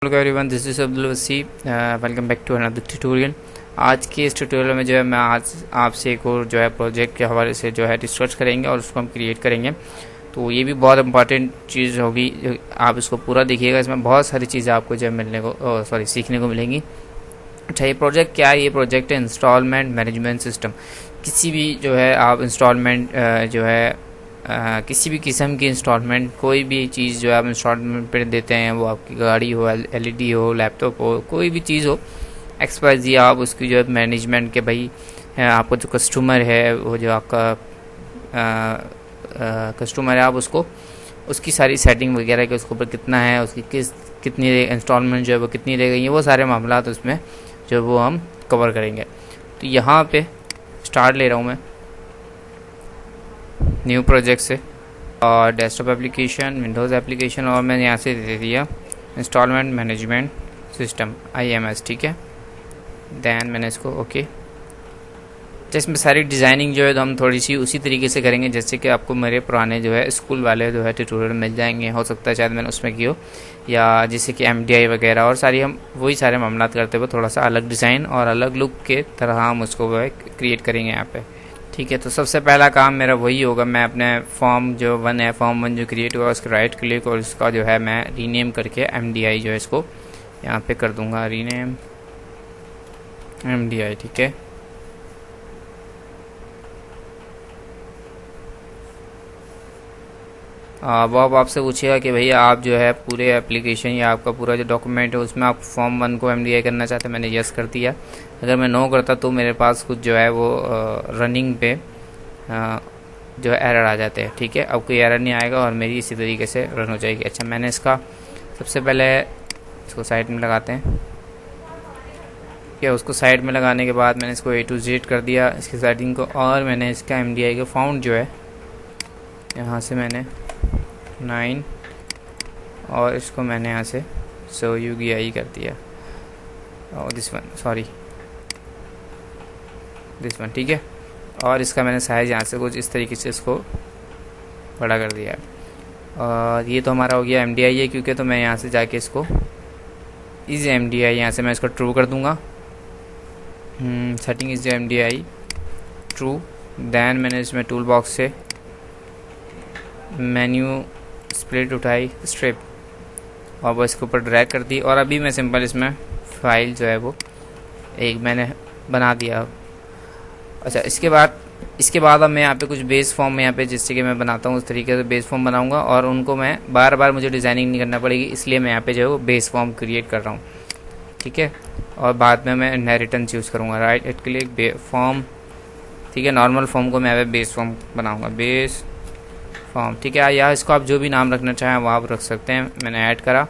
Hello everyone, this is Abdul Wasi. Welcome back to another tutorial. आज के इस ट्यूटोरियल में जो है मैं आज आपसे एक और जो है प्रोजेक्ट के हवाले से जो है डिस्कस करेंगे और उसको हम क्रिएट करेंगे। तो ये भी बहुत इंपॉर्टेंट चीज़ होगी, आप इसको पूरा देखिएगा। इसमें बहुत सारी चीज़ें आपको जो है मिलने को सीखने को मिलेंगी। अच्छा, ये प्रोजेक्ट क्या है? ये प्रोजेक्ट है इंस्टॉलमेंट मैनेजमेंट सिस्टम। किसी भी जो है आप इंस्टॉलमेंट जो है किसी भी किस्म की इंस्टॉलमेंट, कोई भी चीज़ जो आप इंस्टॉलमेंट पे देते हैं, वो आपकी गाड़ी हो, एलईडी हो, लैपटॉप हो, कोई भी चीज़ हो XYZ, आप उसकी जो है मैनेजमेंट के भाई आपको जो कस्टमर है, वो जो आपका कस्टमर है, आप उसको उसकी सारी सेटिंग वगैरह के उसके ऊपर कितना है, उसकी कितनी इंस्टॉलमेंट जो है वो कितनी रह गई है, वो सारे मामला उसमें जो वो हम कवर करेंगे। तो यहाँ पे स्टार्ट ले रहा हूँ मैं न्यू प्रोजेक्ट से, और डेस्कटॉप एप्लीकेशन, विंडोज़ एप्लीकेशन, और मैंने यहाँ से दे दिया इंस्टॉलमेंट मैनेजमेंट सिस्टम IMS। ठीक है, दैन मैंने इसको ओके। तो इसमें सारी डिज़ाइनिंग जो है तो हम थोड़ी सी उसी तरीके से करेंगे जैसे कि आपको मेरे पुराने जो है स्कूल वाले जो है ट्यूटोरियल मिल जाएंगे। हो सकता है शायद मैंने उसमें की हो, या जैसे कि MDI वगैरह, और सारी हम वही सारे मामला करते हुए थोड़ा सा अलग डिज़ाइन और अलग लुक के तरह हम उसको वो क्रिएट करेंगे यहाँ पे। ठीक है, तो सबसे पहला काम मेरा वही होगा, मैं अपने फॉर्म जो वन है, फॉर्म 1 जो क्रिएट हुआ, उसका राइट क्लिक और इसका जो है मैं रीनेम करके MDI जो है इसको यहाँ पे कर दूंगा, रीनेम MDI। ठीक है, अब आपसे पूछेगा कि भैया आप जो है पूरे एप्लीकेशन या आपका पूरा जो डॉक्यूमेंट है उसमें आप फॉर्म 1 को MDI करना चाहते हैं। मैंने यस कर दिया। अगर मैं नो करता तो मेरे पास कुछ जो है वो रनिंग पे जो है एरर आ जाते हैं। ठीक है, अब कोई एरर नहीं आएगा और मेरी इसी तरीके से रन हो जाएगी। अच्छा, मैंने इसका सबसे पहले इसको साइड में लगाते हैं। ठीक है, उसको साइड में लगाने के बाद मैंने इसको A to Z कर दिया इसकी सेटिंग को, और मैंने इसका MDI का फाउंड जो है यहाँ से मैंने 9 और इसको मैंने यहाँ से सो UGI कर दिया, और दिस वन। ठीक है, और इसका मैंने साइज यहाँ से कुछ इस तरीके से इसको बड़ा कर दिया। और ये तो हमारा हो गया MDI है, क्योंकि तो मैं यहाँ से जाके इसको इज MDI यहाँ से मैं इसको ट्रू कर दूँगा। Setting is MDI true. Then मैंने इसमें टूल बॉक्स से मेन्यू स्प्लिट उठाई, स्ट्रिप, और वो इसके ऊपर ड्रैग कर दी, और अभी मैं सिंपल इसमें फाइल जो है वो एक मैंने बना दिया। अच्छा, इसके बाद अब मैं यहाँ पे कुछ बेस फॉर्म यहाँ पे जिससे कि मैं बनाता हूँ उस तरीके से बेस फॉर्म बनाऊंगा, और उनको मैं बार बार मुझे डिज़ाइनिंग नहीं करना पड़ेगी, इसलिए मैं यहाँ पे जो है वो बेस फॉर्म क्रिएट कर रहा हूँ। ठीक है, और बाद में मैं इनहेरिटेंस यूज़ करूँगा, राइट क्लिक फॉर्म। ठीक है, नॉर्मल फॉर्म को मैं यहाँ पे बेस फॉर्म बनाऊँगा, बेस फॉर्म। ठीक है, या इसको आप जो भी नाम रखना चाहें वो आप रख सकते हैं। मैंने ऐड करा।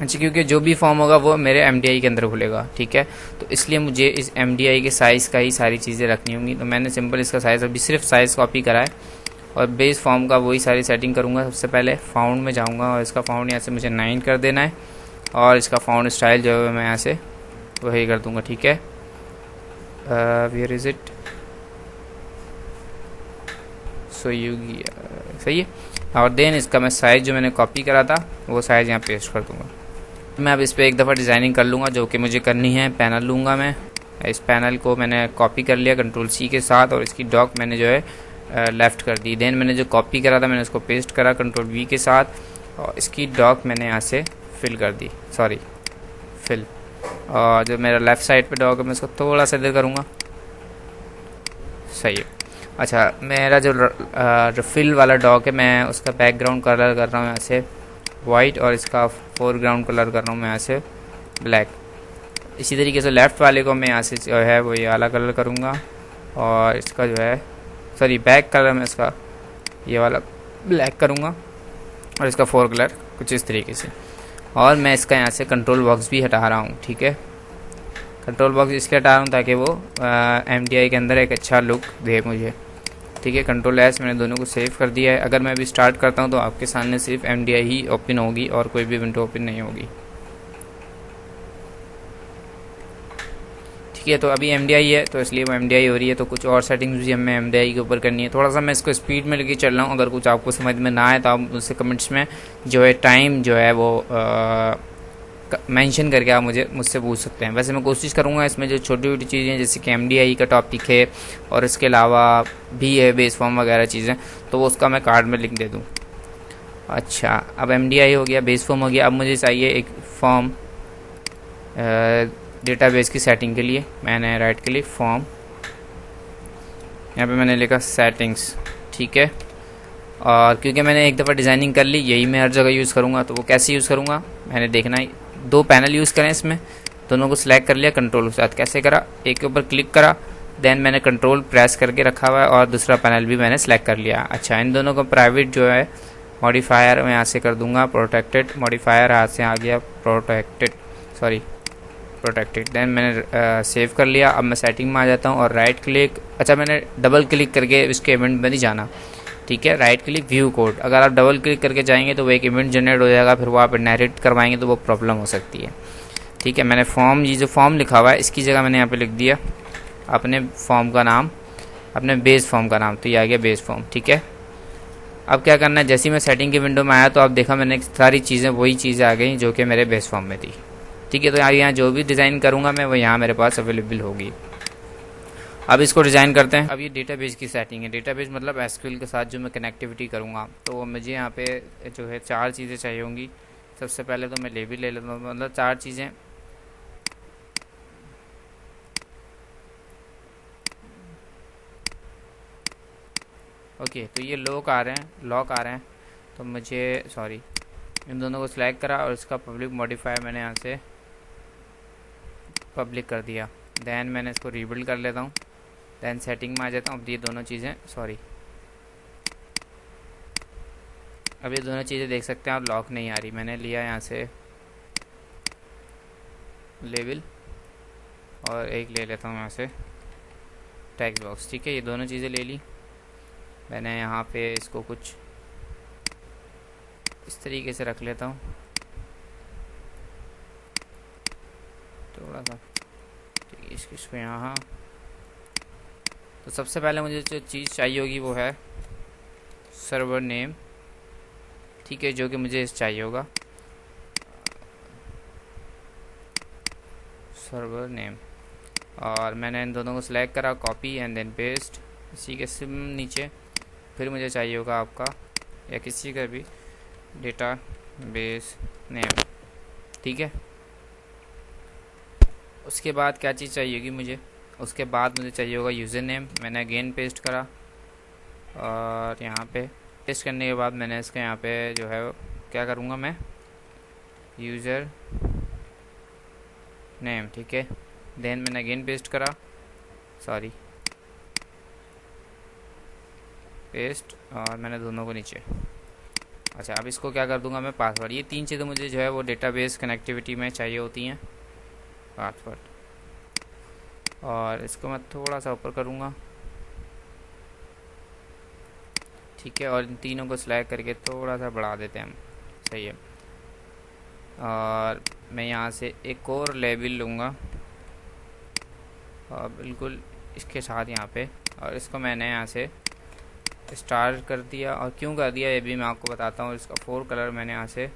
अच्छा, क्योंकि जो भी फॉर्म होगा वो मेरे MDI के अंदर खुलेगा। ठीक है, तो इसलिए मुझे इस MDI के साइज़ का ही सारी चीज़ें रखनी होंगी। तो मैंने सिंपल इसका साइज़ अभी सिर्फ साइज़ कॉपी करा है, और बेस फॉर्म का वही सारी सेटिंग करूँगा। सबसे पहले फाउंड में जाऊँगा, और इसका फाउंड यहाँ से मुझे 9 कर देना है, और इसका फाउंड स्टाइल जो है मैं यहाँ से वही कर दूँगा। ठीक है, वेयर इज़ इट, सो सही है। और देन इसका मैं साइज़ जो मैंने कॉपी करा था वो साइज़ यहाँ पेस्ट कर दूँगा। मैं अब इस पर एक दफ़ा डिज़ाइनिंग कर लूँगा जो कि मुझे करनी है। पैनल लूँगा मैं, इस पैनल को मैंने कॉपी कर लिया Ctrl+C के साथ, और इसकी डॉक मैंने जो है लेफ़्ट कर दी। देन मैंने जो कॉपी करा था मैंने उसको पेस्ट करा Ctrl+V के साथ, और इसकी डॉक मैंने यहाँ से फिल कर दी, फिल। और जो मेरा लेफ़्ट साइड पे डॉक है मैं उसको थोड़ा सा इधर करूँगा, सही है। अच्छा, मेरा जो फिल वाला डॉक है मैं उसका बैकग्राउंड कलर कर रहा हूँ यहाँ से वाइट, और इसका फोरग्राउंड कलर कर रहा हूँ मैं यहाँ से ब्लैक। इसी तरीके से लेफ़्ट वाले को मैं यहाँ से जो है वो ये वाला कलर करूँगा, और इसका जो है बैक कलर मैं इसका ये वाला ब्लैक करूँगा, और इसका फोर कलर कुछ इस तरीके से। और मैं इसका यहाँ से कंट्रोल बॉक्स भी हटा रहा हूँ। ठीक है, कंट्रोल बॉक्स इसलिए हटा रहा हूँ ताकि वो MDI के अंदर एक अच्छा लुक दे मुझे। ठीक है, Ctrl+S मैंने दोनों को सेव कर दिया है। अगर मैं अभी स्टार्ट करता हूँ तो आपके सामने सिर्फ MDI ही ओपन होगी और कोई भी विंडो ओपन नहीं होगी। ठीक है, तो अभी MDI है तो इसलिए वो MDI हो रही है। तो कुछ और सेटिंग्स भी हमें MDI के ऊपर करनी है। थोड़ा सा मैं इसको स्पीड में लेके चल रहा हूँ। अगर कुछ आपको समझ में ना आए तो आप मुझसे कमेंट्स में जो है टाइम जो है वो मेंशन करके आप मुझसे पूछ सकते हैं। वैसे मैं कोशिश करूँगा इसमें जो छोटी छोटी चीज़ें जैसे कि MDI का टॉपिक है और इसके अलावा भी है बेस फॉर्म वगैरह चीज़ें, तो वो उसका मैं कार्ड में लिख दे दूँ। अच्छा, अब MDI हो गया, बेस फॉर्म हो गया। अब मुझे चाहिए एक फॉर्म डेटाबेस की सेटिंग के लिए। मैंने राइट क्लिक फॉर्म, यहाँ पे मैंने लिखा सेटिंग्स, ठीक है। और क्योंकि मैंने एक दफ़ा डिज़ाइनिंग कर ली, यही मैं हर जगह यूज़ करूँगा, तो वो कैसे यूज़ करूँगा मैंने देखना ही। 2 पैनल यूज़ करें इसमें, दोनों को सिलेक्ट कर लिया कंट्रोल के साथ। कैसे करा, एक के ऊपर क्लिक करा, देन मैंने कंट्रोल प्रेस करके रखा हुआ है और दूसरा पैनल भी मैंने सेलेक्ट कर लिया। अच्छा, इन दोनों को प्राइवेट जो है मॉडिफायर मैं यहाँ से कर दूंगा प्रोटेक्टेड। मॉडिफायर हाथ से आ गया प्रोटेक्टेड। देन मैंने सेव कर लिया। अब मैं सेटिंग में आ जाता हूँ और राइट क्लिक, अच्छा मैंने डबल क्लिक करके इसके इवेंट में नहीं जाना, ठीक है। राइट क्लिक व्यू कोड, अगर आप डबल क्लिक करके जाएंगे तो वो एक इवेंट जनरेट हो जाएगा, फिर वो आप इनहेरिट करवाएंगे तो वो प्रॉब्लम हो सकती है, ठीक है। मैंने फॉर्म, ये जो फॉर्म लिखा हुआ है इसकी जगह मैंने यहाँ पे लिख दिया अपने फॉर्म का नाम, अपने बेस फॉर्म का नाम, तो ये आ गया बेस फॉर्म, ठीक है। अब क्या करना है, जैसे ही मैं सेटिंग की विंडो में आया तो आप देखा मैंने सारी चीज़ें वही चीज़ें आ गई जो कि मेरे बेस फॉर्म में थी, ठीक है। तो यहाँ जो भी डिज़ाइन करूँगा मैं वो यहाँ मेरे पास अवेलेबल होगी। अब इसको डिज़ाइन करते हैं। अब ये डेटाबेस की सेटिंग है। डेटाबेस मतलब SQL के साथ जो मैं कनेक्टिविटी करूँगा, तो मुझे यहाँ पे जो है 4 चीज़ें चाहिए होंगी। सबसे पहले तो मैं लेबल ले लेता हूँ, मतलब 4 चीज़ें। ओके, तो ये लॉक आ रहे हैं, तो मुझे सॉरी इन दोनों को सिलेक्ट करा और इसका पब्लिक मॉडिफायर मैंने यहाँ से पब्लिक कर दिया। देन मैंने इसको रीबिल्ड कर लेता हूँ, देन सेटिंग में आ जाता हूँ। अब ये दोनों चीज़ें अब ये दोनों चीज़ें देख सकते हैं आप, लॉक नहीं आ रही। मैंने लिया यहाँ से लेबल और एक ले लेता हूँ यहाँ से टेक्स्ट बॉक्स, ठीक है। ये दोनों चीज़ें ले ली मैंने। यहाँ पे इसको कुछ इस तरीके से रख लेता हूँ थोड़ा सा, ठीक है। इसको यहाँ, तो सबसे पहले मुझे जो चीज़ चाहिए होगी वो है सर्वर नेम, ठीक है, जो कि मुझे चाहिए होगा सर्वर नेम। और मैंने इन दोनों को सिलेक्ट करा, कॉपी एंड देन पेस्ट इसी के सिम नीचे। फिर मुझे चाहिए होगा आपका या किसी का भी डेटाबेस नेम, ठीक है। उसके बाद क्या चीज़ चाहिए होगी मुझे, उसके बाद मुझे चाहिए होगा यूज़र नेम। मैंने अगेन पेस्ट करा और यहाँ पे पेस्ट करने के बाद मैंने इसका यहाँ पे जो है क्या करूँगा मैं, यूज़र नेम, ठीक है। देन मैंने अगेन पेस्ट करा, पेस्ट, और मैंने दोनों को नीचे। अच्छा, अब इसको क्या कर दूंगा मैं, पासवर्ड। ये 3 चीज़ें मुझे जो है वो डेटाबेस कनेक्टिविटी में चाहिए होती हैं, पासवर्ड। और इसको मैं थोड़ा सा ऊपर करूँगा, ठीक है। और इन तीनों को सिलेक्ट करके थोड़ा सा बढ़ा देते हैं हम, सही है। और मैं यहाँ से एक और लेबल लूँगा और बिल्कुल इसके साथ यहाँ पे, और इसको मैंने यहाँ से स्टार कर दिया। और क्यों कर दिया ये भी मैं आपको बताता हूँ। इसका 4 कलर मैंने यहाँ से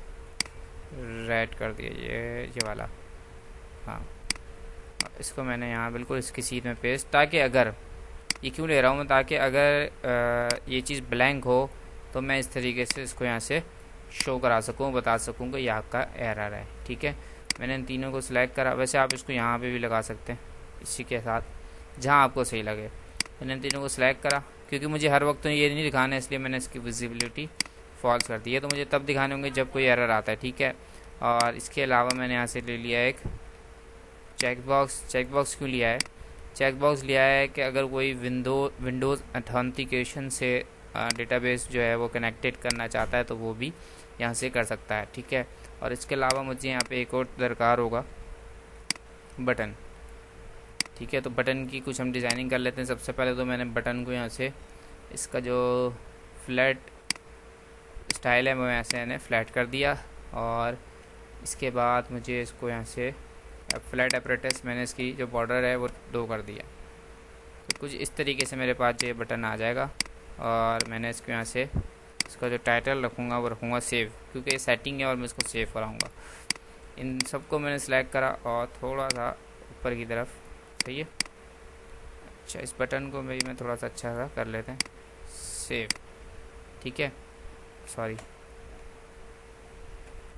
रेड कर दिया, ये वाला, हाँ। इसको मैंने यहाँ बिल्कुल इसकी सीट में पेस्ट, ताकि अगर ये क्यों ले रहा हूँ मैं, ताकि अगर ये चीज़ ब्लैंक हो तो मैं इस तरीके से इसको यहाँ से शो करा सकूँ, बता सकूँ कि ये आपका एरर है, ठीक है। मैंने इन तीनों को सिलेक्ट करा। वैसे आप इसको यहाँ पे भी लगा सकते हैं इसी के साथ, जहाँ आपको सही लगे। मैंने इन तीनों को सिलेक्ट करा, क्योंकि मुझे हर वक्त तो ये नहीं दिखाना है, इसलिए मैंने इसकी विजिबिलिटी फॉल्स कर दी है। तो मुझे तब दिखाने होंगे जब कोई एरर आता है, ठीक है। और इसके अलावा मैंने यहाँ से ले लिया एक चेकबॉक्स क्यों लिया है, चेकबॉक्स लिया है कि अगर कोई विंडोज़ ऑथेंटिकेशन से डेटाबेस जो है वो कनेक्टेड करना चाहता है तो वो भी यहाँ से कर सकता है, ठीक है। और इसके अलावा मुझे यहाँ पे एक और दरकार होगा, बटन, ठीक है। तो बटन की कुछ हम डिज़ाइनिंग कर लेते हैं। सबसे पहले तो मैंने बटन को यहाँ से, इसका जो फ्लैट स्टाइल है वो यहाँ से मैंने फ्लैट कर दिया। और इसके बाद मुझे इसको यहाँ से फ्लैट अपरेटस, मैंने इसकी जो बॉर्डर है वो 2 कर दिया। तो कुछ इस तरीके से मेरे पास ये बटन आ जाएगा। और मैंने इसको यहाँ से, इसका जो टाइटल रखूँगा वो रखूँगा सेव, क्योंकि ये सेटिंग है और मैं इसको सेव कराऊँगा। इन सबको मैंने सेलेक्ट करा और थोड़ा सा ऊपर की तरफ, सही है। अच्छा, इस बटन को भी मैं थोड़ा सा अच्छा सा कर लेते हैं, सेव, ठीक है। सॉरी,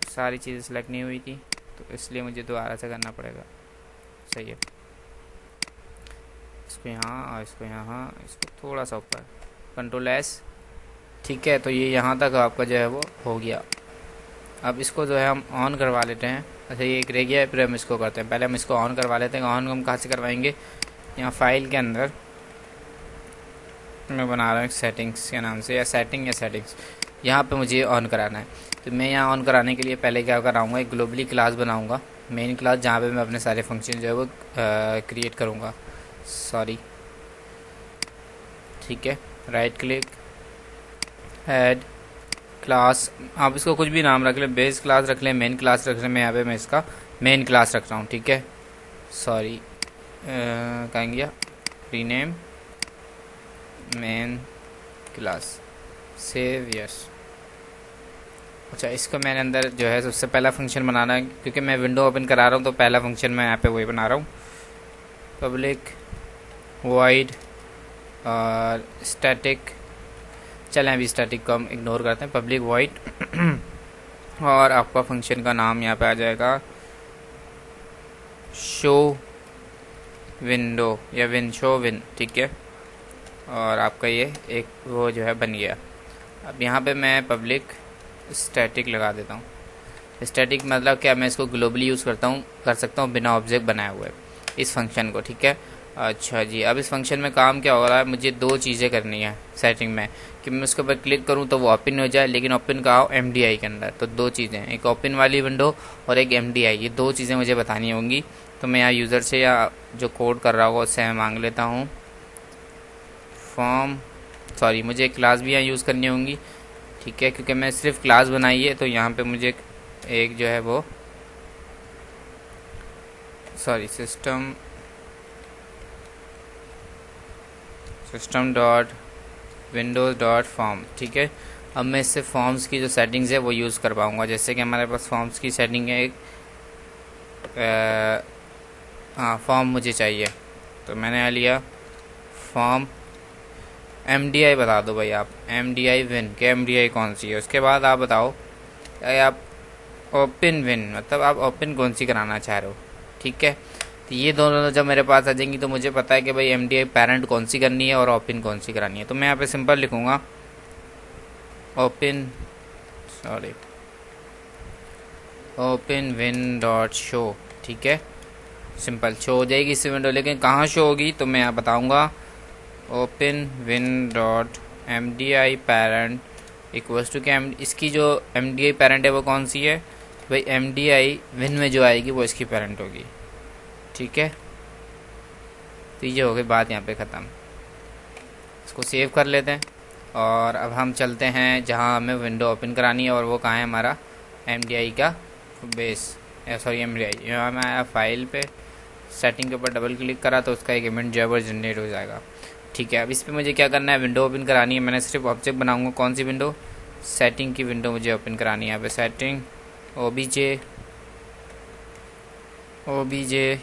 सारी चीज़ें सेलेक्ट नहीं हुई थी तो इसलिए मुझे दोबारा से करना पड़ेगा, सही है। इसको यहाँ और इसको यहाँ, इसको थोड़ा सा ऊपर, कंट्रोल एस, ठीक है। तो ये यहाँ तक आपका जो है वो हो गया। अब इसको जो है हम ऑन करवा लेते हैं। अच्छा, ये एक रह गया है, फिर हम इसको करते हैं। पहले हम इसको ऑन करवा लेते हैं। ऑन हम कहाँ से करवाएंगे? यहाँ फाइल के अंदर मैं बना रहा हूँ सेटिंग्स के नाम से, या सेटिंग्स, यहाँ पे मुझे ऑन कराना है। तो मैं यहाँ ऑन कराने के लिए पहले क्या कराऊँगा, एक ग्लोबली क्लास बनाऊँगा, मेन क्लास, जहाँ पे मैं अपने सारे फंक्शन जो है वो क्रिएट करूँगा। सॉरी, ठीक है। राइट क्लिक, ऐड क्लास, आप इसको कुछ भी नाम रख लें, बेस क्लास रख लें, मेन क्लास रख लें। मैं यहाँ पे मैं इसका मेन क्लास रख रहा हूँ, ठीक है। सॉरी, कहीं गया, rename main class, save, yes. अच्छा, इसको मैंने अंदर जो है सबसे पहला फंक्शन बनाना है, क्योंकि मैं विंडो ओपन करा रहा हूँ तो पहला फंक्शन मैं यहाँ पे वही बना रहा हूँ। पब्लिक वॉइड और स्टैटिक, चलें अभी स्टैटिक को हम इग्नोर करते हैं। पब्लिक वॉइड और आपका फंक्शन का नाम यहाँ पे आ जाएगा शो विंडो या विन, शो विन, ठीक है। और आपका ये एक वो जो है बन गया। अब यहाँ पे मैं पब्लिक स्टैटिक लगा देता हूँ। स्टैटिक मतलब क्या, मैं इसको ग्लोबली यूज़ कर सकता हूँ बिना ऑब्जेक्ट बनाए हुए इस फंक्शन को, ठीक है। अच्छा जी, अब इस फंक्शन में काम क्या हो रहा है, मुझे दो चीज़ें करनी है सेटिंग में, कि मैं उसके ऊपर क्लिक करूं तो वो ओपन हो जाए, लेकिन ओपन कहाँ हो, MDI के अंदर। तो दो चीज़ें, एक ओपन वाली विंडो और एक MDI, ये दो चीज़ें मुझे बतानी होंगी। तो मैं यहाँ यूज़र से या जो कोड कर रहा होगा उससे मैं मांग लेता हूँ फॉर्म, सॉरी मुझे एक क्लास भी यहाँ यूज़ करनी होंगी, ठीक है, क्योंकि मैं सिर्फ क्लास बनाई है। तो यहाँ पे मुझे एक जो है वो, sorry, system dot Windows dot form, ठीक है। अब मैं इससे फॉर्म्स की जो सेटिंग्स है वो यूज़ कर पाऊँगा। जैसे कि हमारे पास फॉर्म्स की सेटिंग है एक, हाँ फॉर्म मुझे चाहिए, तो मैंने यहाँ लिया फॉर्म MDI, बता दो भाई आप, MDI विन के MDI कौन सी है। उसके बाद आप बताओ आप ओपन विन, मतलब आप ओपन कौन सी कराना चाह रहे हो, ठीक है। तो ये दोनों जब मेरे पास आ जाएंगी तो मुझे पता है कि भाई MDI पैरेंट कौन सी करनी है और ओपन कौन सी करानी है। तो मैं यहाँ पे सिंपल लिखूँगा open, sorry, open win dot show, ठीक है। सिंपल शो हो जाएगी इस विंडो, लेकिन कहाँ शो होगी तो मैं यहाँ बताऊँगा open win dot MDI parent equals to के, इसकी जो MDI पैरेंट है वो कौन सी है भाई, MDI विन में जो आएगी वो इसकी पैरेंट होगी, ठीक है। तो ये हो गई बात यहाँ पे ख़त्म। इसको सेव कर लेते हैं और अब हम चलते हैं जहाँ हमें विंडो ओपन करानी है, और वो कहाँ है, हमारा MDI का बेस, सॉरी MDI। यहाँ मैं आया फाइल पे, सेटिंग के ऊपर डबल क्लिक करा तो उसका एक इवेंट जो है वो जनरेट हो जाएगा, ठीक है। अब इस पर मुझे क्या करना है, विंडो ओपन करानी है। मैंने सिर्फ ऑब्जेक्ट बनाऊंगा, कौन सी विंडो, सेटिंग की विंडो मुझे ओपन करानी है। यहाँ पे setting OBJ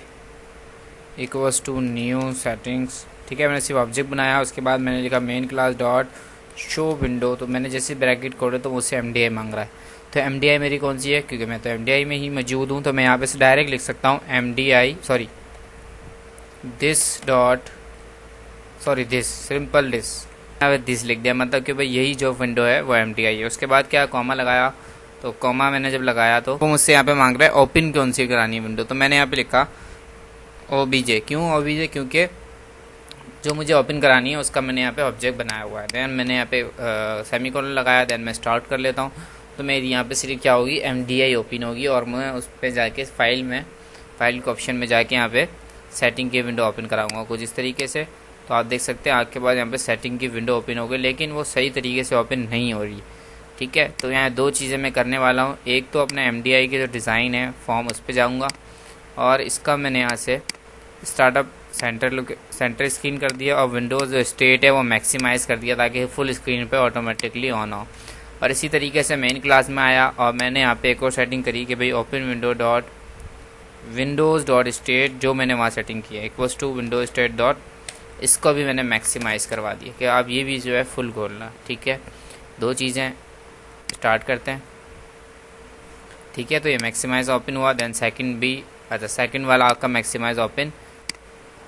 equals to new settings, ठीक है। मैंने सिर्फ ऑब्जेक्ट बनाया, उसके बाद मैंने लिखा main class dot show window. तो मैंने जैसे ब्रैकेट खोले तो मुझसे MDI मांग रहा है। तो MDI मेरी कौन सी है, क्योंकि मैं तो MDI में ही मौजूद हूँ, तो मैं यहाँ पे से डायरेक्ट लिख सकता हूँ MDI, sorry this simple this लिख दिया, मतलब कि भाई यही जो विंडो है वो MDI है। उसके बाद क्या, कॉमा लगाया, तो कॉमा मैंने जब लगाया तो वो मुझसे यहाँ पे मांग रहा है ओपन कौन सी करानी है विंडो। तो मैंने यहाँ पे लिखा OBJ, क्यों OBJ, क्योंकि जो मुझे ओपन करानी है उसका मैंने यहाँ पे ऑब्जेक्ट बनाया हुआ है। देन मैंने यहाँ पे सेमीकोलन लगाया, देन मैं स्टार्ट कर लेता हूँ। तो मेरी यहाँ पे सिर्फ क्या होगी, MDI ओपन होगी, और मैं उस पर जाके फाइल के ऑप्शन में जाके यहाँ पे सेटिंग की विंडो ओपन कराऊंगा कुछ इस तरीके से। तो आप देख सकते हैं आपके पास यहाँ पे सेटिंग की विंडो ओपन हो गई, लेकिन वो सही तरीके से ओपन नहीं हो रही, ठीक है। तो यहाँ दो चीज़ें मैं करने वाला हूँ, एक तो अपने MDI की जो डिज़ाइन है फॉर्म उस पर जाऊँगा, और इसका मैंने यहाँ से स्टार्टअप सेंटर स्क्रीन कर दिया, और विंडोज़ जो स्टेट है वो मैक्सिमाइज़ कर दिया ताकि फुल स्क्रीन पे ऑटोमेटिकली ऑन हो। और इसी तरीके से मेन क्लास में आया और मैंने यहाँ पे एक और सेटिंग करी कि भाई ओपन विंडोज़ डॉट स्टेट, जो मैंने वहाँ सेटिंग की है equals to windows state dot, इसको भी मैंने मैक्सिमाइज़ करवा दिया कि आप ये भी जो है फुल खोलना। ठीक है, दो चीज़ें स्टार्ट करते हैं। ठीक है, तो ये मैक्सिमाइज ओपन हुआ, देन सेकंड भी, अच्छा सेकंड वाला आपका मैक्सिमाइज ओपन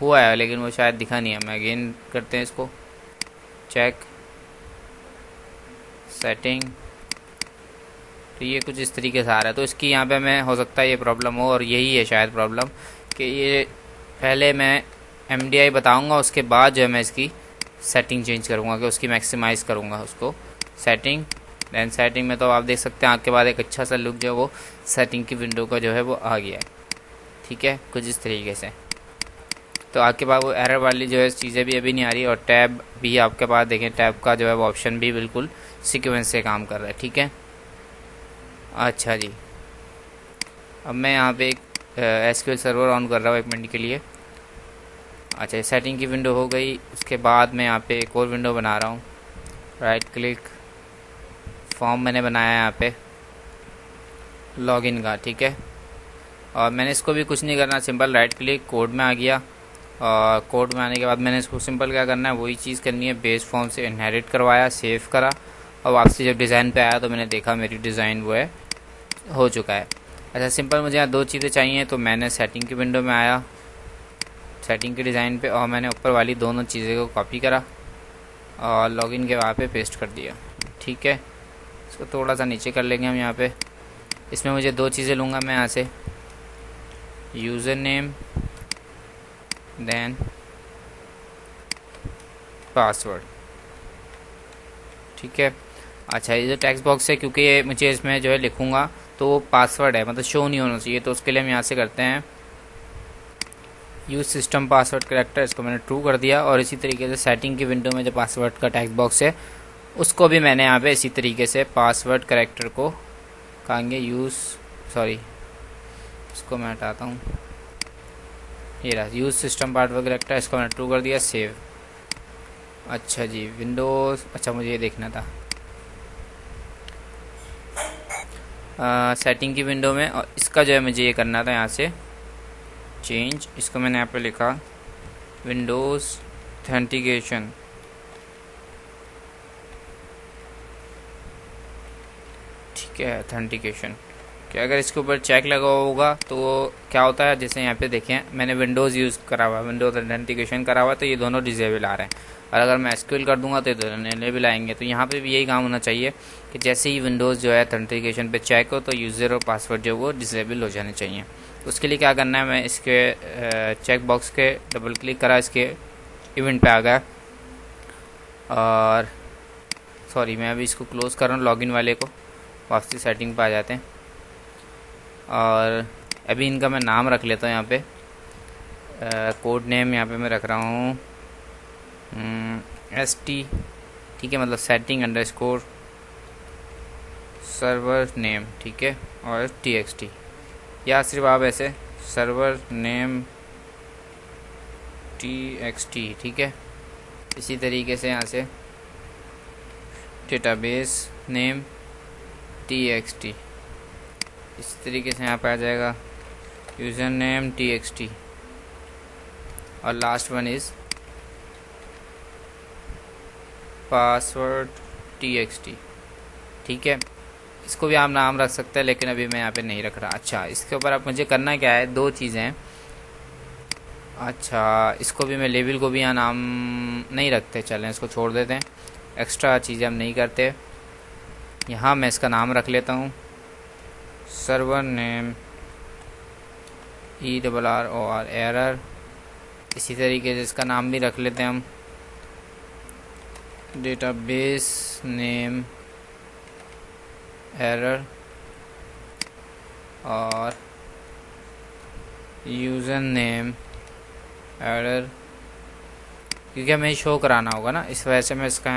हुआ है लेकिन वो शायद दिखा नहीं है। मैं अगेन करते हैं इसको चेक सेटिंग, तो ये कुछ इस तरीके से आ रहा है। तो इसकी यहाँ पे मैं हो सकता है ये प्रॉब्लम हो, और यही है शायद प्रॉब्लम कि ये पहले मैं MDI बताऊंगा, उसके बाद जो है मैं इसकी सेटिंग चेंज करूँगा कि उसकी मैक्सिमाइज़ करूँगा उसको सेटिंग। दैन सेटिंग में तो आप देख सकते हैं आपके बाद एक अच्छा सा लुक जो है वो सेटिंग की विंडो का जो है वो आ गया है। ठीक है, कुछ इस तरीके से। तो आपके पास वो एरर वाली जो है चीज़ें भी अभी नहीं आ रही, और टैब भी आपके पास देखें, टैब का जो है वो ऑप्शन भी बिल्कुल सीक्वेंस से काम कर रहा है। ठीक है, अच्छा जी, अब मैं यहाँ पे एक SQL सर्वर ऑन कर रहा हूँ 1 मिनट के लिए। अच्छा, सेटिंग की विंडो हो गई, उसके बाद मैं यहाँ पे एक और विंडो बना रहा हूँ। राइट क्लिक, फॉर्म मैंने बनाया है यहाँ पे लॉगिन का। ठीक है, और मैंने इसको भी कुछ नहीं करना, सिंपल राइट क्लिक, कोड में आ गया, और कोड में आने के बाद मैंने इसको सिंपल क्या करना है, वही चीज़ करनी है, बेस फॉर्म से इनहेरिट करवाया, सेव करा, और वापसी जब डिज़ाइन पे आया तो मैंने देखा मेरी डिज़ाइन वो है हो चुका है। अच्छा, सिंपल मुझे यहाँ दो चीज़ें चाहिए, तो मैंने सेटिंग की विंडो में आया, सेटिंग के डिज़ाइन पे, और मैंने ऊपर वाली दोनों चीज़ें को कॉपी करा और लॉगिन के वहाँ पे पेस्ट कर दिया। ठीक है, इसको थोड़ा सा नीचे कर लेंगे हम यहाँ पे। इसमें मुझे दो चीज़ें लूँगा मैं यहाँ से, यूज़र नेम देन पासवर्ड। ठीक है, अच्छा, ये जो टेक्स्ट बॉक्स है, क्योंकि ये मुझे इसमें जो है लिखूँगा तो वो पासवर्ड है, मतलब शो नहीं होना चाहिए, तो उसके लिए हम यहाँ से करते हैं यूज़ सिस्टम पासवर्ड करेक्टर, इसको मैंने ट्रू कर दिया। और इसी तरीके से सेटिंग की विंडो में जो पासवर्ड का टेक्स्ट बॉक्स है उसको भी मैंने यहाँ पे इसी तरीके से पासवर्ड करेक्टर को कहेंगे इसको मैं हटाता हूँ, ये रहा यूज़ सिस्टम पासवर्ड करेक्टर, इसको मैंने ट्रू कर दिया, सेव। अच्छा जी, विंडोज़, अच्छा मुझे ये देखना था सेटिंग की विंडो में, और इसका जो है मुझे ये करना था यहाँ से चेंज, इसको मैंने यहाँ पे लिखा विंडोज़ ऑथेंटिकेशन। ठीक है, ऑथेंटिकेशन, कि अगर इसके ऊपर चेक लगा होगा तो क्या होता है, जैसे यहाँ पे देखें मैंने विंडोज़ यूज़ करा हुआ, विंडोज़ ऑथेंटिकेशन करा हुआ, तो ये दोनों डिसेबल आ रहे हैं, और अगर मैं SQL कर दूंगा तो ये दोनों इनेबल आएंगे। तो यहाँ पे भी यही काम होना चाहिए कि जैसे ही विंडोज़ जो है ऑथेंटिकेशन पे चेक हो तो यूज़र और पासवर्ड जो वो डिसेबल हो जाने चाहिए। उसके लिए क्या करना है, मैं इसके चेक बॉक्स के डबल क्लिक करा, इसके इवेंट पे आ गया, और सॉरी मैं अभी इसको क्लोज़ कर रहा हूँ, लॉगिन वाले को, वापसी सेटिंग पे आ जाते हैं। और अभी इनका मैं नाम रख लेता हूँ यहाँ पे, कोड नेम यहाँ पे मैं रख रहा हूँ ST। ठीक है, मतलब सेटिंग अंडरस्कोर सर्वर नेम। ठीक है, और TXT, या सिर्फ आप ऐसे सर्वर नेम TXT। ठीक है, इसी तरीके से यहाँ से डेटाबेस नेम TXT, इस तरीके से यहाँ पे आ जाएगा यूज़र नेम TXT, और last one is password TXT। ठीक है, इसको भी आप नाम रख सकते हैं, लेकिन अभी मैं यहाँ पे नहीं रख रहा। अच्छा, इसके ऊपर आप मुझे करना क्या है, दो चीज़ें हैं। अच्छा, इसको भी मैं लेबल को भी यहाँ नाम नहीं रखते, चलें इसको छोड़ देते हैं, एक्स्ट्रा चीज़ें हम नहीं करते। यहाँ मैं इसका नाम रख लेता हूँ सर्वर नेम ERROR एरर। इसी तरीके से इसका नाम भी रख लेते हैं हम डेटाबेस नेम एरर, और यूज़र नेम एरर, क्योंकि हमें शो कराना होगा ना, इस वजह से मैं इसका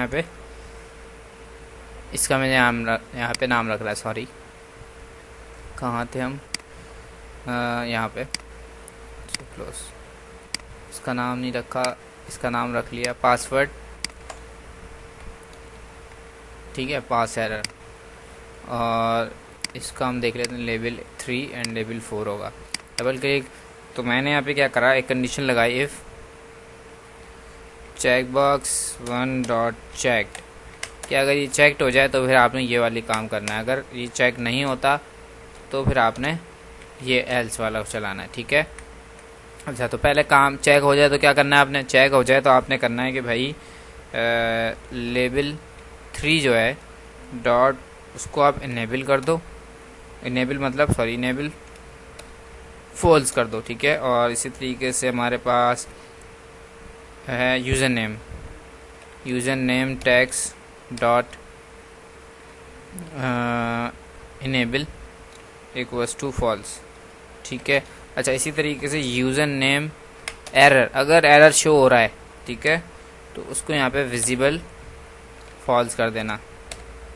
मैंने यहाँ पे नाम रख रहा है। सॉरी, कहाँ थे हम, यहाँ पे क्लोज, इसका नाम नहीं रखा, इसका नाम रख लिया पासवर्ड। ठीक है, पास एरर, और इसका हम देख लेते हैं लेवल 3 एंड लेवल 4 होगा। डबल क्लिक, तो मैंने यहाँ पे क्या करा, एक कंडीशन लगाई, if check box 1 dot checked, कि अगर ये चेक्ड हो जाए तो फिर आपने ये वाली काम करना है, अगर ये चेक नहीं होता तो फिर आपने ये एल्स वाला चलाना है। ठीक है। अच्छा, तो पहले काम चेक हो जाए तो क्या करना है आपने, चेक हो जाए तो आपने करना है कि भाई लेवल 3 जो है डॉट, उसको आप इनेबल कर दो, इनेबल मतलब सॉरी इनेबल फॉल्स कर दो। ठीक है। और इसी तरीके से हमारे पास है user name text dot enable equals to false. ठीक है। अच्छा, इसी तरीके से यूज़र नेम एरर, अगर एरर शो हो रहा है, ठीक है, तो उसको यहाँ पे विजिबल फॉल्स कर देना।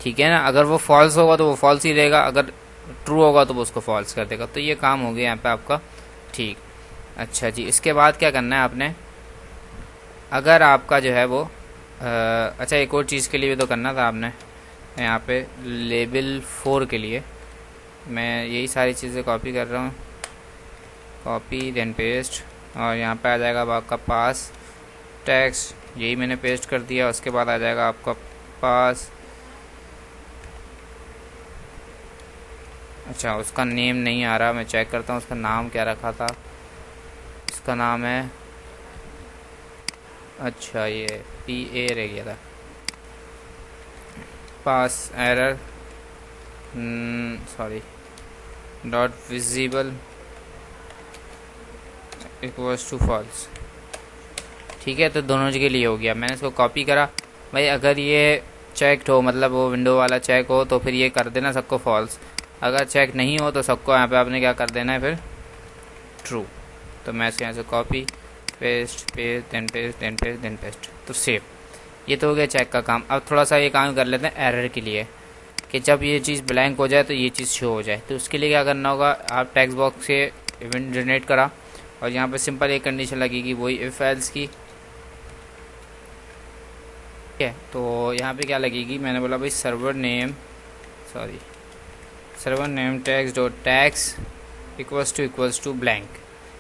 ठीक है ना, अगर वो फॉल्स होगा तो वो फॉल्स ही रहेगा, अगर ट्रू होगा तो वो उसको फॉल्स कर देगा। तो ये काम हो गया यहाँ पे आपका। ठीक। अच्छा जी, इसके बाद क्या करना है आपने, अगर आपका जो है वो अच्छा एक और चीज़ के लिए भी तो करना था आपने, यहाँ पे लेवल 4 के लिए मैं यही सारी चीज़ें कॉपी कर रहा हूँ, कॉपी देन पेस्ट, और यहाँ पे आ जाएगा अब आपका पास टैक्स, यही मैंने पेस्ट कर दिया। उसके बाद आ जाएगा आपका पास, अच्छा उसका नेम नहीं आ रहा, मैं चेक करता हूँ उसका नाम क्या रखा था। इसका नाम है, अच्छा ये PA रह गया था, pass error sorry dot visible equals to false. ठीक है, तो दोनों के लिए हो गया। मैंने इसको कॉपी करा, भाई अगर ये चेक्ड हो, मतलब वो विंडो वाला चेक हो, तो फिर ये कर देना सबको फॉल्स, अगर चेक नहीं हो तो सबको यहाँ पे आपने क्या कर देना है फिर ट्रू। तो मैं इसके यहाँ से copy paste paste then paste then paste then paste, तो सेव। ये तो हो गया चेक का काम। अब थोड़ा सा ये काम कर लेते हैं एरर के लिए, कि जब ये चीज़ ब्लैंक हो जाए तो ये चीज़ शो हो जाए। तो उसके लिए क्या करना होगा, आप टेक्स्ट बॉक्स से इवेंट जनरेट करा और यहाँ पे सिंपल एक कंडीशन लगेगी, वही इफ एल्स की। ठीक है, तो यहाँ पे क्या लगेगी, मैंने बोला भाई server name text dot text equals to blank,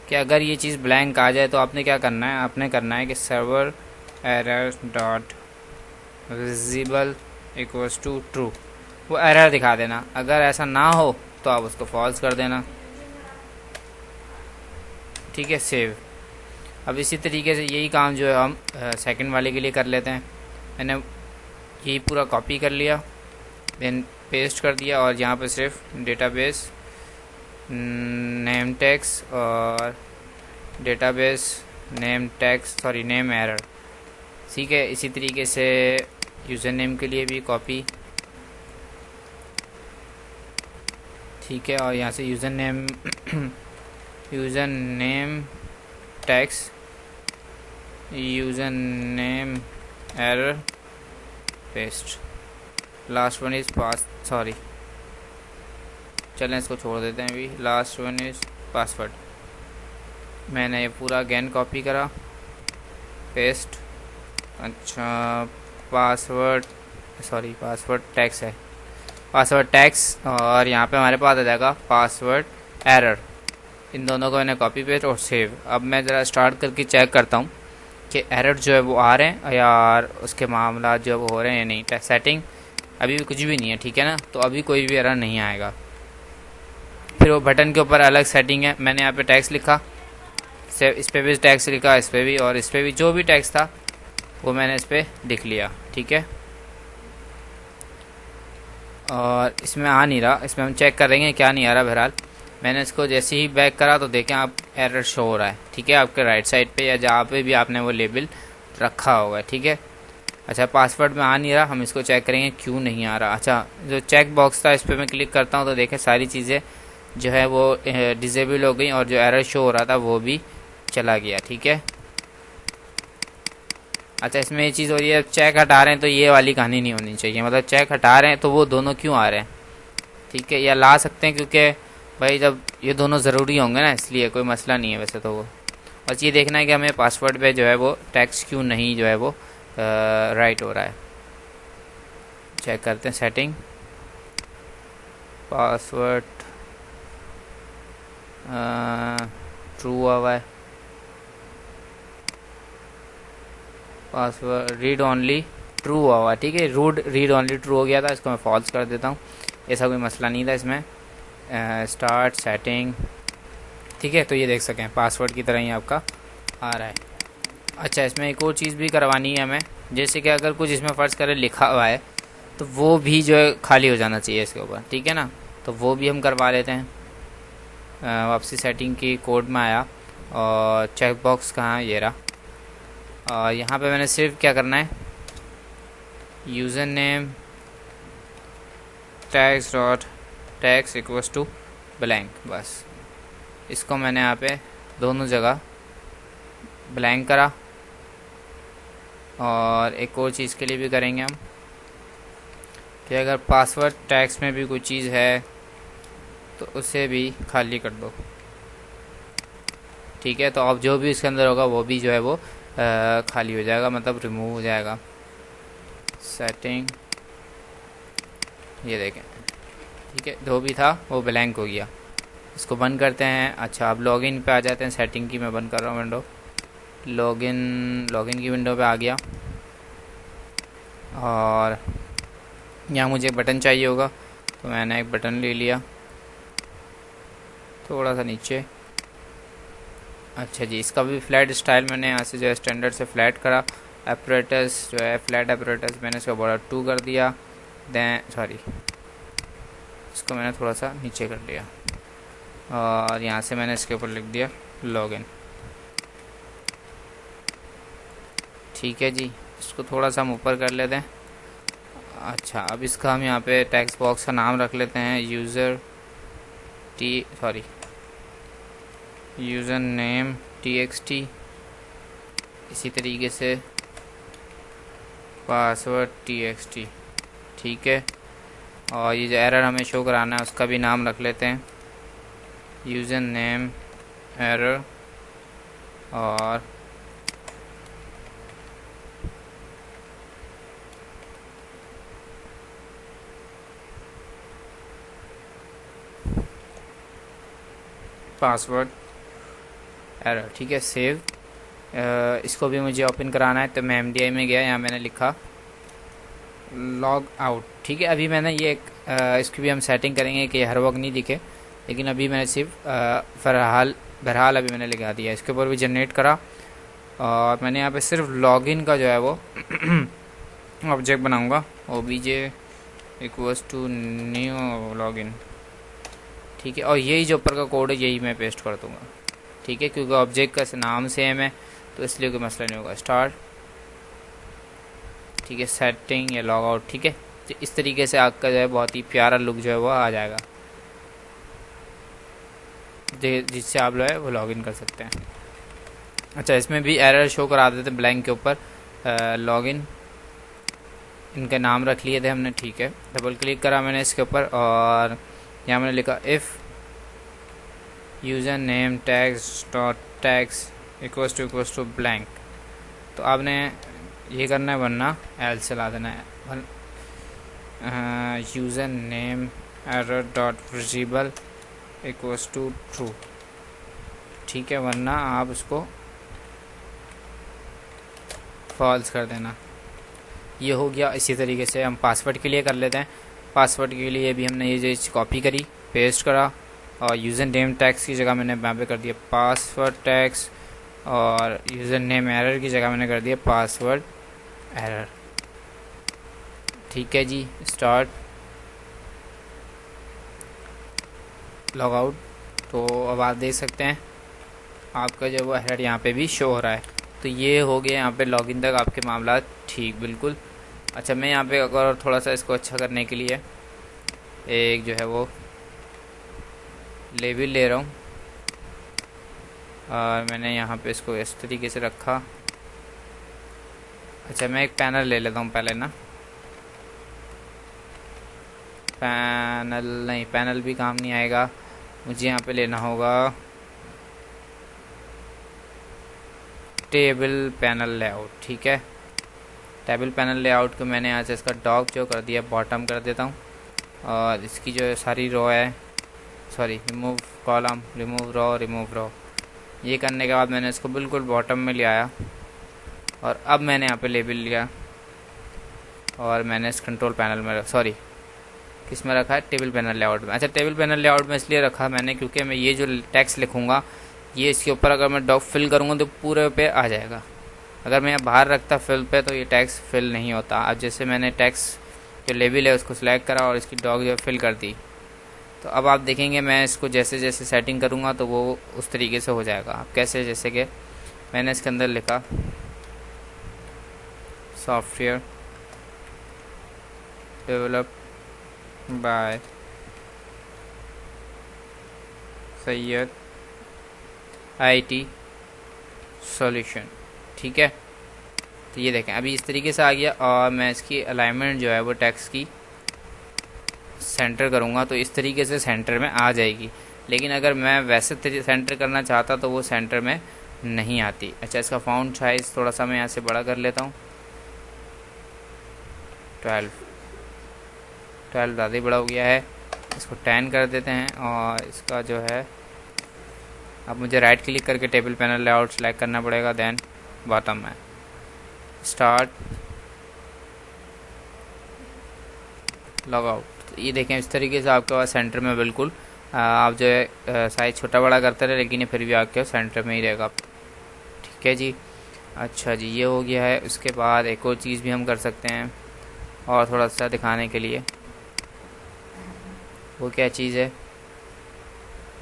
कि अगर ये चीज़ ब्लैंक आ जाए तो आपने क्या करना है, आपने करना है कि server error dot visible equals to true, वो एरर दिखा देना। अगर ऐसा ना हो तो आप उसको फॉल्स कर देना। ठीक है, सेव। अब इसी तरीके से यही काम जो है हम सेकंड वाले के लिए कर लेते हैं। मैंने यही पूरा कॉपी कर लिया, देन पेस्ट कर दिया, और यहाँ पे सिर्फ डेटाबेस नेम टैक्स और डेटाबेस नेम एरर। ठीक है, इसी तरीके से यूज़र नेम के लिए भी कॉपी। ठीक है, और यहाँ से user name tax user name error paste, last one is pass sorry चलें इसको छोड़ देते हैं अभी, लास्ट वन इज़ पासवर्ड। मैंने ये पूरा अगेन कॉपी करा, पेस्ट। अच्छा, पासवर्ड टैक्स है, पासवर्ड टैक्स, और यहाँ पे हमारे पास आ जाएगा पासवर्ड एरर। इन दोनों को मैंने कॉपी पेस्ट और सेव। अब मैं ज़रा स्टार्ट करके चेक करता हूँ कि एरर जो है वो आ रहे हैं यार, उसके मामला जो वो हो रहे हैं या नहीं। सेटिंग अभी भी कुछ भी नहीं है, ठीक है ना, तो अभी कोई भी एरर नहीं आएगा। फिर वो बटन के ऊपर अलग सेटिंग है, मैंने यहाँ पे टैक्स लिखा, इस पर भी टैक्स लिखा, इस पर भी, और इस पर भी जो भी टैक्स था वो मैंने इस पर लिख लिया। ठीक है, और इसमें आ नहीं रहा, इसमें हम चेक करेंगे क्या नहीं आ रहा। बहरहाल मैंने इसको जैसे ही बैक करा तो देखें आप एरर शो हो रहा है। ठीक है, आपके राइट साइड पे या जहाँ पे भी आपने वो लेबल रखा होगा। ठीक है, अच्छा पासवर्ड में आ नहीं रहा, हम इसको चेक करेंगे क्यों नहीं आ रहा। अच्छा, जो चेक बॉक्स था इस पर मैं क्लिक करता हूँ तो देखें सारी चीज़ें जो है वो डिसेबल हो गई, और जो एरर शो हो रहा था वो भी चला गया। ठीक है, अच्छा इसमें ये चीज़ हो रही है, चेक हटा रहे हैं तो ये वाली कहानी नहीं होनी चाहिए, मतलब चेक हटा रहे हैं तो वो दोनों क्यों आ रहे हैं। ठीक है, या ला सकते हैं क्योंकि भाई जब ये दोनों ज़रूरी होंगे ना, इसलिए कोई मसला नहीं है वैसे तो। वो बस ये देखना है कि हमें पासवर्ड पे जो है वो टैक्स क्यों नहीं जो है वो राइट हो रहा है। चेक करते हैं सेटिंग, पासवर्ड ट्रू हुआ है, पासवर्ड रीड ओनली ट्रू हुआ है, ठीक है। रीड ओनली ट्रू हो गया था, इसको मैं फॉल्स कर देता हूँ, ऐसा कोई मसला नहीं था इसमें। स्टार्ट सेटिंग, ठीक है। तो ये देख सकें पासवर्ड की तरह ही आपका आ रहा है। अच्छा, इसमें एक और चीज़ भी करवानी है हमें, जैसे कि अगर कुछ इसमें फ़र्ज़ करें लिखा हुआ है तो वो भी जो है खाली हो जाना चाहिए इसके ऊपर, ठीक है ना। तो वो भी हम करवा लेते हैं। वापसी सेटिंग की कोड में आया और चेक बॉक्स कहाँ है, ये रहा। और यहाँ पे मैंने सिर्फ क्या करना है, user name tags equals to blank, बस इसको मैंने यहाँ पे दोनों जगह ब्लैंक करा। और एक और चीज़ के लिए भी करेंगे हम कि अगर पासवर्ड टैग्स में भी कोई चीज़ है तो उसे भी खाली कर दो, ठीक है। तो अब जो भी इसके अंदर होगा वो भी जो है वो खाली हो जाएगा, मतलब रिमूव हो जाएगा। सेटिंग, ये देखें, ठीक है, जो भी था वो ब्लैंक हो गया। इसको बंद करते हैं। अच्छा, अब लॉगिन पे आ जाते हैं। सेटिंग की मैं बंद कर रहा हूँ विंडो, लॉगिन की विंडो पे आ गया। और यहाँ मुझे बटन चाहिए होगा तो मैंने एक बटन ले लिया, थोड़ा सा नीचे। अच्छा जी, इसका भी फ्लैट स्टाइल मैंने यहाँ से जो है स्टैंडर्ड से फ्लैट करा। एपरेटस जो है फ्लैट एपरेटस मैंने इसका बॉर्डर 2 कर दिया। इसको मैंने थोड़ा सा नीचे कर लिया और यहाँ से मैंने इसके ऊपर लिख दिया लॉगिन, ठीक है जी। इसको थोड़ा सा हम ऊपर कर लेते हैं। अच्छा, अब इसका हम यहाँ पे टेक्स्ट बॉक्स का नाम रख लेते हैं यूज़र नेम txt, इसी तरीके से पासवर्ड txt, ठीक है। और ये जो एरर हमें शो कराना है उसका भी नाम रख लेते हैं यूज़र नेम एरर। और पासवर्ड एरर, ठीक है। सेव, इसको भी मुझे ओपन कराना है तो मैं MDI में गया, यहाँ मैंने लिखा लॉग आउट, ठीक है। अभी मैंने ये इसकी भी हम सेटिंग करेंगे कि हर वक्त नहीं दिखे, लेकिन अभी मैंने सिर्फ बहरहाल अभी मैंने लगा दिया। इसके ऊपर भी जनरेट करा और मैंने यहाँ पे सिर्फ लॉगिन का जो है वो ऑब्जेक्ट बनाऊंगा, obj equals to new login, ठीक है। और यही जो ऊपर का कोड है यही मैं पेस्ट कर दूंगा, ठीक है, क्योंकि ऑब्जेक्ट का नाम सेम है तो इसलिए कोई मसला नहीं होगा। स्टार्ट, ठीक है, सेटिंग या लॉग आउट, ठीक है। तो इस तरीके से आपका जो है बहुत ही प्यारा लुक जो है वो आ जाएगा, जिससे आप जो है वो लॉगिन कर सकते हैं। अच्छा, इसमें भी एरर शो करा देते ब्लैंक के ऊपर लॉगिन, इनके नाम रख लिए थे हमने, ठीक है। डबल क्लिक करा मैंने इसके ऊपर और यहाँ मैंने लिखा if user name tags equals to blank. तो आपने ये करना है, वरना एल्स चला देना है। User name error dot visible equals to true, ठीक है, वरना आप उसको फॉल्स कर देना। ये हो गया। इसी तरीके से हम पासवर्ड के लिए कर लेते हैं। पासवर्ड के लिए भी हमने ये चीज़ कॉपी करी, पेस्ट करा और यूज़र नेम टैग्स की जगह मैंने यहाँ पे कर दिया पासवर्ड टैग्स और यूज़र नेम एरर की जगह मैंने कर दिया पासवर्ड एरर, ठीक है जी। Start, log out. तो अब आप देख सकते हैं आपका जो वो एरर यहाँ पे भी शो हो रहा है। तो ये हो गया यहाँ पे लॉगिन तक आपके मामला ठीक, बिल्कुल। अच्छा, मैं यहाँ पे अगर थोड़ा सा इसको अच्छा करने के लिए एक जो है वो लेबल ले रहा हूँ और मैंने यहाँ पे इसको इस तरीके से रखा। अच्छा, मैं एक पैनल ले लेता हूँ पहले ना। पैनल भी काम नहीं आएगा, मुझे यहाँ पे लेना होगा टेबल पैनल लेआउट, ठीक है। टेबल पैनल लेआउट को मैंने यहाँ से इसका डॉग जो कर दिया बॉटम कर देता हूँ और इसकी जो सारी रो है, सॉरी रिमूव कॉलम, रिमूव रो, ये करने के बाद मैंने इसको बिल्कुल बॉटम में ले आया और अब मैंने यहाँ पे लेबल लिया और मैंने इस कंट्रोल पैनल में, सॉरी किस में रखा है, टेबल पैनल लेआउट में। अच्छा, टेबल पैनल लेआउट में इसलिए रखा मैंने क्योंकि मैं ये जो टेक्स्ट लिखूँगा ये इसके ऊपर अगर मैं डॉग फिल करूँगा तो पूरे पे आ जाएगा। अगर मैं बाहर रखता फिल पे तो ये टेक्स्ट फिल नहीं होता। अब जैसे मैंने टेक्स्ट जो लेबल है उसको सिलेक्ट करा और इसकी डॉग जो फिल कर दी, तो अब आप देखेंगे मैं इसको जैसे जैसे सेटिंग करूँगा तो वो उस तरीके से हो जाएगा। अब कैसे, जैसे कि मैंने इसके अंदर लिखा software develop by Syed IT solution, ठीक है। तो ये देखें अभी इस तरीके से आ गया और मैं इसकी अलाइनमेंट जो है वो टेक्स्ट की सेंटर करूँगा तो इस तरीके से सेंटर में आ जाएगी। लेकिन अगर मैं वैसे सेंटर करना चाहता तो वो सेंटर में नहीं आती। अच्छा, इसका फ़ॉन्ट साइज़ थोड़ा सा मैं यहाँ से बड़ा कर लेता हूँ, 12 ज़्यादा ही बड़ा हो गया है। इसको 10 कर देते हैं और इसका जो है, अब मुझे राइट क्लिक करके टेबल पैनल लेआउट सेलेक्ट करना पड़ेगा, देन बॉटम में स्टार्ट लॉग आउट। तो ये देखें इस तरीके से आपके पास सेंटर में बिल्कुल आप जो है साइज छोटा बड़ा करते रहे लेकिन ये फिर भी आपके सेंटर में ही रहेगा, ठीक है जी। अच्छा जी, ये हो गया है। उसके बाद एक और चीज़ भी हम कर सकते हैं और थोड़ा सा दिखाने के लिए, वो क्या चीज़ है,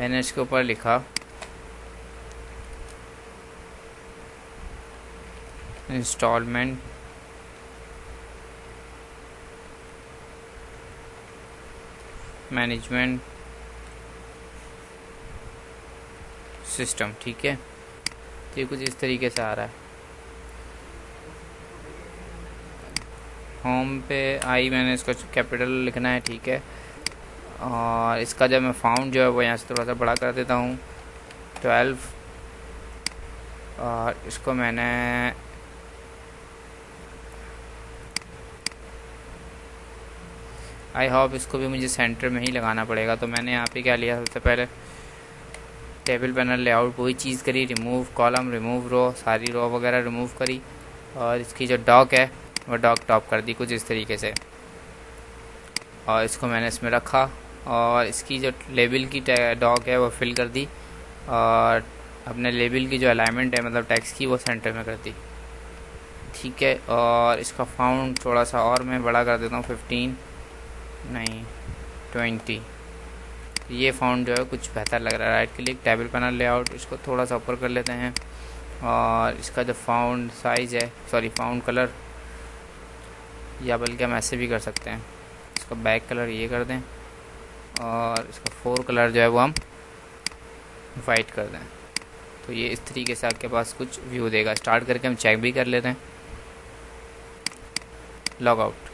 मैंने इसके ऊपर लिखा इंस्टॉलमेंट मैनेजमेंट सिस्टम, ठीक है। तो ये कुछ इस तरीके से आ रहा है। होम पे आई, मैंने इसको कैपिटल लिखना है, ठीक है। और इसका जब मैं फाउंड जो है वो यहाँ से थोड़ा सा बड़ा कर देता हूँ, 12, और इसको मैंने आई होप इसको भी मुझे सेंटर में ही लगाना पड़ेगा। तो मैंने यहाँ पे क्या लिया, सबसे पहले टेबल पैनल लेआउट वही चीज़ करी, रिमूव कॉलम, रिमूव रो, सारी रो वगैरह रिमूव करी और इसकी जो डॉक है वो डॉक टॉप कर दी कुछ इस तरीके से, और इसको मैंने इसमें रखा और इसकी जो लेबल की डॉक है वो फिल कर दी और अपने लेबल की जो अलाइनमेंट है मतलब टेक्स्ट की वो सेंटर में कर दी, ठीक है। और इसका फाउंड थोड़ा सा और मैं बड़ा कर देता हूँ, 15 नहीं 20। ये फाउंड जो है कुछ बेहतर लग रहा है। Right click table panel layout, इसको थोड़ा सा ऊपर कर लेते हैं और इसका जो फाउंड साइज़ है, सॉरी फाउंड कलर, या बल्कि हम ऐसे भी कर सकते हैं, इसका बैक कलर ये कर दें और इसका फोर कलर जो है वो हम वाइट कर दें। तो ये इस तरीके से आपके पास कुछ व्यू देगा। स्टार्ट करके हम चेक भी कर लेते हैं, लॉग आउट,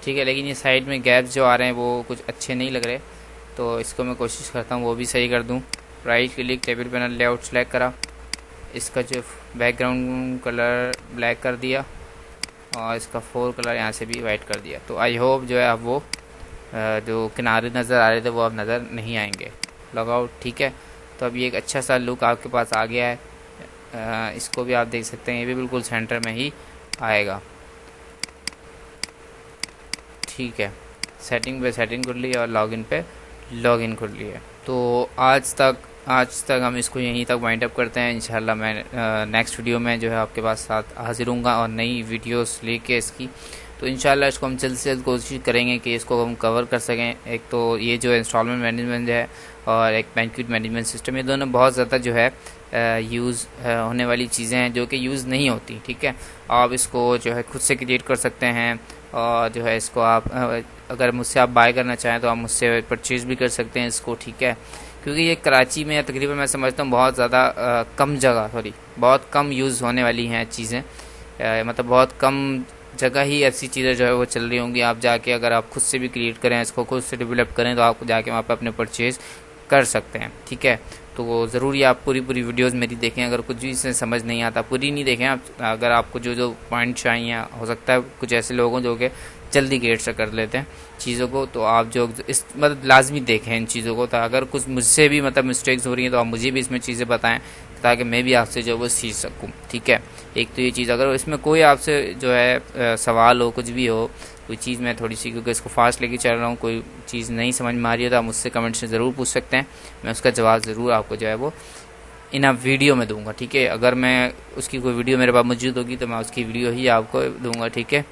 ठीक है। लेकिन ये साइड में गैप्स जो आ रहे हैं वो कुछ अच्छे नहीं लग रहे, तो इसको मैं कोशिश करता हूँ वो भी सही कर दूँ। Right click table panel layout select करा, इसका जो बैकग्राउंड कलर ब्लैक कर दिया और इसका फोर कलर यहाँ से भी वाइट कर दिया। तो आई होप जो है अब वो जो किनारे नज़र आ रहे थे वो अब नज़र नहीं आएंगे। लॉग आउट, ठीक है। तो अब ये एक अच्छा सा लुक आपके पास आ गया है। इसको भी आप देख सकते हैं, ये भी बिल्कुल सेंटर में ही आएगा, ठीक है। सेटिंग पे सेटिंग कर ली और लॉगिन पे लॉगिन कर लिया। तो आज तक हम इसको यहीं तक वाइंड अप करते हैं। इंशाल्लाह मैं नेक्स्ट वीडियो में जो है आपके पास साथ हाजिर हूँगा और नई वीडियोस लेके इसकी। तो इंशाल्लाह इसको हम जल्द से जल्द कोशिश करेंगे कि इसको हम कवर कर सकें। एक तो ये जो इंस्टॉलमेंट मैनेजमेंट है और एक बैंक्वेट मैनेजमेंट सिस्टम, ये दोनों बहुत ज़्यादा जो है यूज़ होने वाली चीज़ें हैं जो कि यूज़ नहीं होती, ठीक है। आप इसको जो है खुद से क्रिएट कर सकते हैं और जो है इसको आप अगर मुझसे आप बाय करना चाहें तो आप मुझसे परचेज़ भी कर सकते हैं इसको, ठीक है। क्योंकि ये कराची में तकरीबन मैं समझता हूँ बहुत ज़्यादा बहुत कम यूज़ होने वाली हैं चीज़ें, मतलब बहुत कम जगह ही ऐसी चीज़ें जो है वो चल रही होंगी। आप जाके अगर आप खुद से भी क्रिएट करें, इसको खुद से डेवलप करें तो आप जाके वहाँ पर अपने परचेज़ कर सकते हैं, ठीक है। तो ज़रूर ही आप पूरी वीडियोस मेरी देखें। अगर कुछ भी इसमें समझ नहीं आता, पूरी नहीं देखें आप, अगर आपको जो पॉइंट चाहिए, हो सकता है कुछ ऐसे लोग हों जो कि जल्दी गेट से कर लेते हैं चीज़ों को, तो आप जो इस मतलब लाजमी देखें इन चीज़ों को। तो अगर कुछ मुझसे भी मतलब मिस्टेक्स हो रही हैं तो आप मुझे भी इसमें चीज़ें बताएं, ताकि मैं भी आपसे जो वो सीख सकूँ, ठीक है। एक तो ये चीज़, अगर इसमें कोई आपसे जो है सवाल हो, कुछ भी हो, कोई चीज़ मैं थोड़ी सी, क्योंकि इसको फास्ट लेके चल रहा हूँ, कोई चीज़ नहीं समझ में आ रही है तो आप मुझसे कमेंट्स में ज़रूर पूछ सकते हैं। मैं उसका जवाब ज़रूर आपको जो है वो इन आप वीडियो में दूंगा, ठीक है। अगर मैं उसकी कोई वीडियो मेरे पास मौजूद होगी तो मैं उसकी वीडियो ही आपको दूंगा, ठीक है।